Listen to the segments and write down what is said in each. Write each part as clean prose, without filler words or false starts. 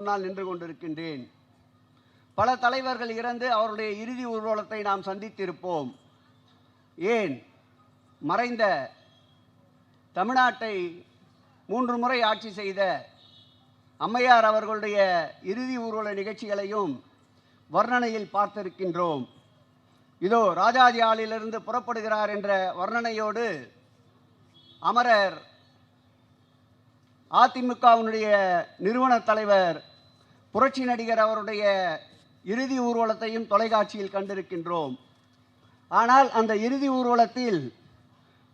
முன்னால் நின்று கொண்டிருக்கின்றேன். பல தலைவர்கள் இறந்து அவருடைய இறுதி ஊர்வலத்தை நாம் சந்தித்திருப்போம். ஏன் மறைந்த தமிழ்நாட்டை 3 முறை ஆட்சி செய்த அம்மையார் அவர்களுடைய இறுதி ஊர்வல நிகழ்ச்சிகளையும் வர்ணனையில் பார்த்திருக்கின்றோம். இதோ ராஜாஜி ஆலிலிருந்து புறப்படுகிறார் என்ற வர்ணனையோடு அமரர் அதிமுகவினுடைய நிறுவன தலைவர் புரட்சி நடிகர் அவருடைய இறுதி ஊர்வலத்தையும் தொலைக்காட்சியில் கண்டிருக்கின்றோம். ஆனால் அந்த இறுதி ஊர்வலத்தில்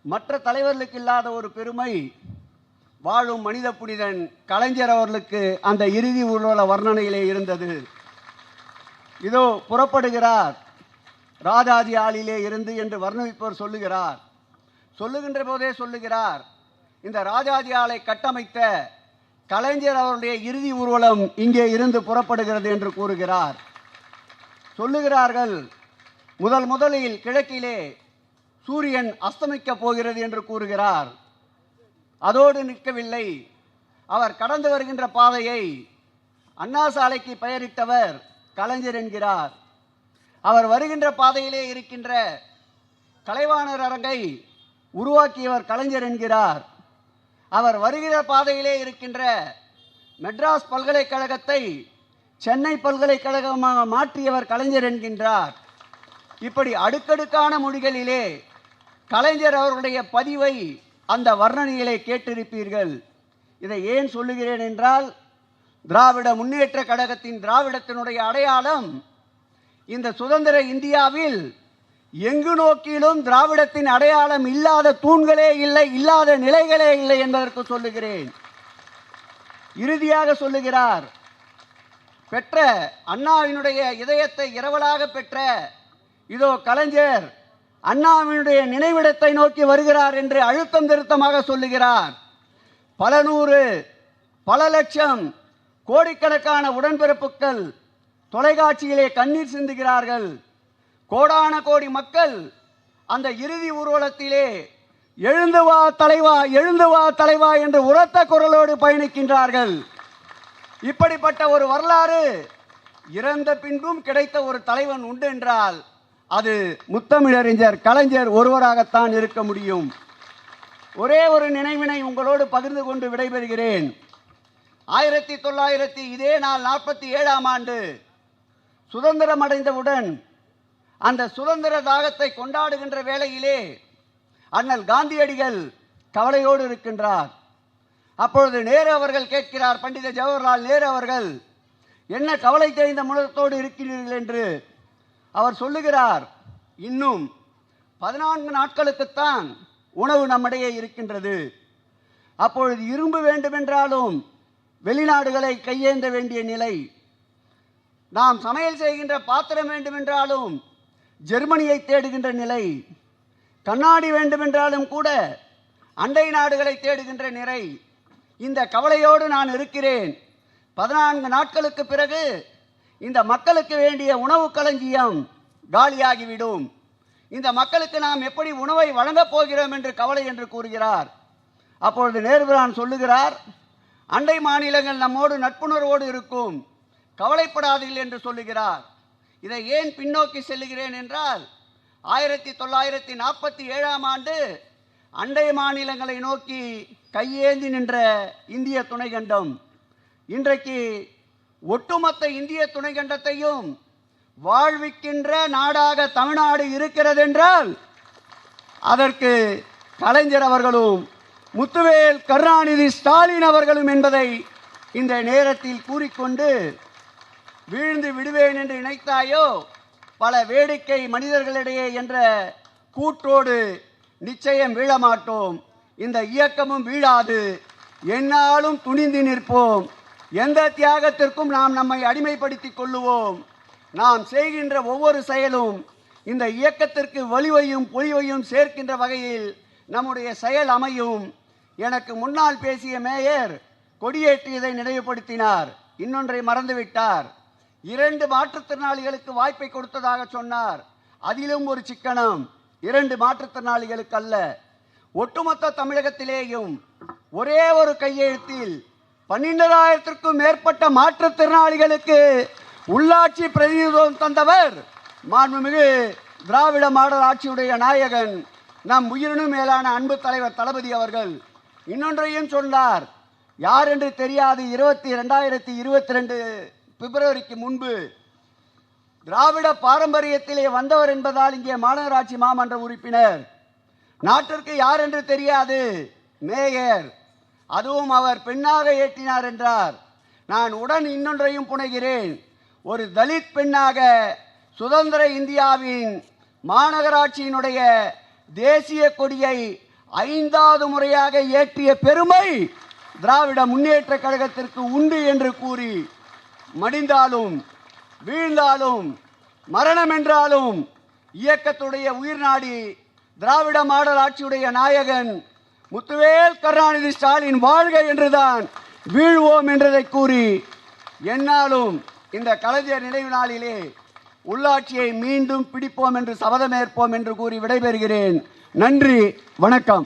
மற்ற தலைவர்களுக்கு இல்லாத ஒரு பெருமை வாழும் மனித புனிதன் கலைஞர் அவர்களுக்கு அந்த இறுதி ஊர்வல வர்ணனையிலே இருந்தது. இதோ புறப்படுகிறார் ராஜாஜி ஆலிலே இருந்து என்று வர்ணிப்பவர் சொல்லுகின்ற போதே சொல்லுகிறார், இந்த ராஜாஜி ஆலை கட்டமைத்த கலைஞர் அவருடைய இறுதி ஊர்வலம் இங்கே இருந்து புறப்படுகிறது என்று கூறுகிறார். சொல்லுகிறார்கள், முதலில் கிழக்கிலே சூரியன் அஸ்தமிக்கப் போகிறது என்று கூறுகிறார். அதோடு நிற்கவில்லை, அவர் கடந்து வருகின்ற பாதையை அண்ணா சாலைக்கு பெயரிட்டவர் கலைஞர் என்கிறார். அவர் வருகின்ற பாதையிலே இருக்கின்ற கலைவாணர் அரங்கை உருவாக்கியவர் கலைஞர் என்கிறார். அவர் வருகிற பாதையிலே இருக்கின்ற மெட்ராஸ் பல்கலைக்கழகத்தை சென்னை பல்கலைக்கழகமாக மாற்றியவர் கலைஞர் என்கின்றார். இப்படி அடுக்கடுக்கான மொழிகளிலே கலைஞர் அவருடைய பதிவை அந்த வர்ணனையிலே கேட்டிருப்பீர்கள். இதை ஏன் சொல்லுகிறேன் என்றால், திராவிட முன்னேற்ற கழகத்தின் திராவிடத்தினுடைய அடையாளம் இந்த சுதந்திர இந்தியாவில் எங்கு நோக்கிலும் திராவிடத்தின் அடையாளம் இல்லாத தூண்களே இல்லை, இல்லாத நிலைகளே இல்லை என்பதற்கு சொல்லுகிறேன். இறுதியாக சொல்லுகிறார், பெற்ற அண்ணாவினுடைய இதயத்தை இரவலாக பெற்ற இதோ கலைஞர் அண்ணாவினுடைய நினைவிடத்தை நோக்கி வருகிறார் என்று அழுத்தம் திருத்தமாக சொல்லுகிறார். பல நூறு பல லட்சம் கோடிக்கணக்கான உடன்பிறப்புகள் தொலைக்காட்சியிலே கண்ணீர் சிந்துகிறார்கள். கோடான கோடி மக்கள் அந்த இறுதி ஊர்வலத்திலே எழுந்து வா தலைவா, எழுந்து வா தலைவா என்று உரத்த குரலோடு பயணிக்கின்றார்கள். இப்படிப்பட்ட ஒரு வரலாறு இறந்த பின்பும் கிடைத்த ஒரு தலைவன் உண்டு என்றால் அது முத்தமிழறிஞர் கலைஞர் ஒருவராகத்தான் இருக்க முடியும். ஒரே ஒரு நினைவினை உங்களோடு பகிர்ந்து கொண்டு விடைபெறுகிறேன். 1947ஆம் ஆண்டு சுதந்திரம் அடைந்தவுடன் அந்த சுதந்திர தாகத்தை கொண்டாடுகின்ற வேளையிலே அண்ணல் காந்தியடிகள் கவலையோடு இருக்கின்றார். அப்பொழுது நேரு அவர்கள் கேட்கிறார், பண்டித ஜவஹர்லால் நேரு அவர்கள், என்ன கவலை தெரிந்த முகத்தோடு இருக்கிறீர்கள் என்று. அவர் சொல்லுகிறார், இன்னும் 14 நாட்களுக்குத்தான் உணவு நம்மிடையே இருக்கின்றது. அப்பொழுது இரும்பு வேண்டுமென்றாலும் வெளிநாடுகளை கையேந்த வேண்டிய நிலை, நாம் சமையல் செய்கின்ற பாத்திரம் வேண்டுமென்றாலும் ஜெர்மனியை தேடுகின்ற நிலை, கண்ணாடி வேண்டுமென்றாலும் கூட அண்டை நாடுகளை தேடுகின்ற நிலை. இந்த கவலையோடு நான் இருக்கிறேன். 14 நாட்களுக்கு பிறகு இந்த மக்களுக்கு வேண்டிய உணவு களஞ்சியம் காலியாகிவிடும். இந்த மக்களுக்கு நாம் எப்படி உணவை வழங்கப் போகிறோம் என்று கவலை என்று கூறுகிறார். அப்பொழுது நேருபிரான் சொல்லுகிறார், அண்டை மாநிலங்கள் நம்மோடு நட்புணர்வோடு இருக்கும், கவலைப்படாதீர்கள் என்று சொல்லுகிறார். இதை ஏன் பின்னோக்கி செல்லுகிறேன் என்றால், 1947ஆம் ஆண்டு அண்டை மாநிலங்களை நோக்கி கையேந்தி நின்ற இந்திய துணைக்கண்டம் இன்றைக்கு ஒட்டுமொத்த இந்திய துணைக்கண்டத்தையும் வாழ்விக்கின்ற நாடாக தமிழ்நாடு இருக்கிறது என்றால் அதற்கு கலைஞர் அவர்களும் முத்துவேல் கருணாநிதி ஸ்டாலின் அவர்களும் என்பதை இந்த நேரத்தில் கூறிக்கொண்டு, வீழ்ந்து விடுவேன் என்று நினைத்தாயோ பல வேடிக்கை மனிதர்களிடையே என்ற கூற்றோடு நிச்சயம் வீழமாட்டோம். இந்த இயக்கமும் வீழாது. எந்நாளும் துணிந்து நிற்போம். எந்த தியாகத்திற்கும் நாம் நம்மை அடிமைப்படுத்திக் கொள்ளுவோம். நாம் செய்கின்ற ஒவ்வொரு செயலும் இந்த இயக்கத்திற்கு வலிவையும் பொலிவையும் சேர்க்கின்ற வகையில் நம்முடைய செயல் அமையும். எனக்கு முன்னால் பேசிய மேயர் கொடியேற்றியதை நினைவுபடுத்தினார். இன்னொன்றை மறந்துவிட்டார். 2 மாற்றுத்திறனாளிகளுக்கு வாய்ப்பை கொடுத்ததாக சொன்னார். அதிலும் ஒரு சிக்கனம், 2 மாற்றுத்திறனாளிகளுக்கு அல்ல, ஒட்டுமொத்த தமிழகத்திலேயும் ஒரே ஒரு கையெழுத்தில் 12,000க்கும் மேற்பட்ட மாற்றுத்திறனாளிகளுக்கு உள்ளாட்சி பிரதிநிதித்துவம் தந்தவர் மாண்புமிகு திராவிட மாடல் ஆட்சியுடைய நாயகன் நம் உயிரினும் மேலான அன்பு தலைவர் தளபதி அவர்கள். இன்னொன்றையும் சொன்னார். யார் என்று தெரியாது. 2022 பிப்ரவரிக்கு முன்பு திராவிட பாரம்பரியத்திலே வந்தவர் என்பதால் இங்கே மாநகராட்சி மாமன்ற உறுப்பினர். நாட்டிற்கு யார் என்று தெரியாது. மேயர், அதுவும் அவர் பெண்ணாக ஏற்றினார் என்றார். நான் உடன் இன்னொன்றையும் புனைகிறேன். ஒரு தலித் பெண்ணாக சுதந்திர இந்தியாவின் மாநகராட்சியினுடைய தேசிய கொடியை 5வது முறையாக ஏற்றிய பெருமை திராவிட முன்னேற்ற கழகத்திற்கு உண்டு என்று கூறி, மடிந்தாலும் வீழ்ந்தாலும் மரணம் என்றாலும் இயக்கத்துடைய உயிர்நாடி திராவிட மாடல் ஆட்சியுடைய நாயகன் முத்துவேல் கருணாநிதி ஸ்டாலின் வாழ்க என்றுதான் வீழ்வோம் என்றதை கூறி, என்னாலும் இந்த கலைஞர் நினைவு நாளிலே உள்ளாட்சியை மீண்டும் பிடிப்போம் என்று சபதமேற்போம் என்று கூறி விடைபெறுகிறேன். நன்றி, வணக்கம்.